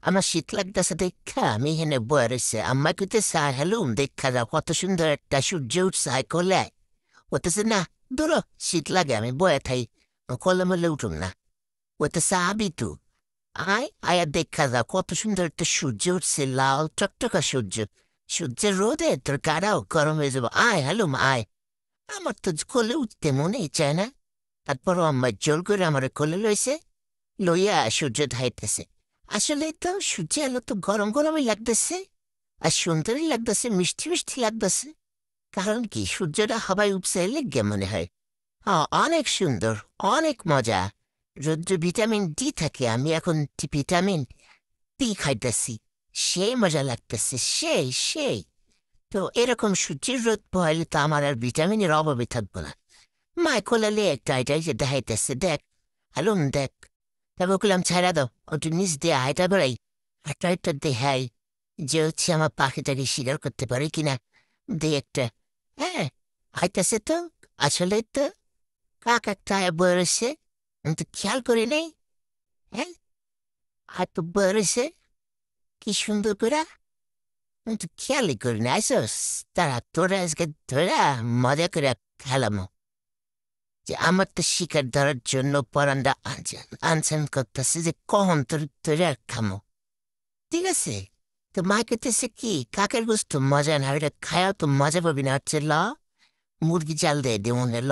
আমার শীত লাগতেছে দেখা আমি এখানে বয়ে রয়েছে আম্মা কইতেছে আয় হ্যালুম দেখা যাও কত সুন্দর একটা সূর্য উঠছে আয় করলে বলতেছে না ধরো শীত লাগে আমি বয়ে থাই করলে মরলে উঠুম না বলতেছে আবি তু আয় আয়া দেখা যাও কত সুন্দর একটা সূর্য উঠছে লাল টকটকা সূর্য সূর্যের রোদে তোর গাড়াও গরম হয়ে যাবো আয় হ্যালুম আয় আমার তো কোলে উঠতে মনেই চায় না তারপরও আম্মা জোর করে আমার কোলে লইছে লইয়া সূর্য ধাইতেছে আসলে তো সূর্য আলো তো গরম গরমই লাগতেছে আর সুন্দরই লাগতেছে মিষ্টি মিষ্টি লাগতেছে কারণ কি সূর্যটা হাওয়ায় উপসে লেগে মনে হয় অনেক সুন্দর অনেক মজা রোদ্রে ভিটামিন ডি থাকে আমি এখন ভিটামিন ডি খাইতেছি সেই মজা লাগতেছে সেই তো এরকম সূর্যের রোদ পোহাইলে তো আমার আর ভিটামিনের অভাবে থাকবো না মায় কোলালে একটা এটাই যে দেখাইতেছে দেখ হ্যালো দেখ তারপর বললাম ছাড়া দাও ওটু নিচ দিয়ে হাইটা বেড়াই হাঁটা হাঁটা দেখাই যে হচ্ছে আমার পাখিটাকে শিকার করতে পারে কিনা দে একটা হ্যাঁ হাইতাছে তো আসলে তো কাক একটা বয়েছে আমি তো খেয়াল করি নাই হ্যাঁ আর তো বয়েছে কি সুন্দর করে আমি তো খেয়ালই করি না আইসস তারা তোরা আজকে ধরা মজা করে খেলাম যে আমার তো শিকার ধরার জন্য পরানটা আনছেন করতেছে যে কখন তোর তোরা খামো ঠিক আছে তো মা কেতেছে কি কাকের গোস্ত মজা না ওটা খায়াও তো মজা পাবি না হচ্ছে ল মুরগি চাল দে দেমনে ল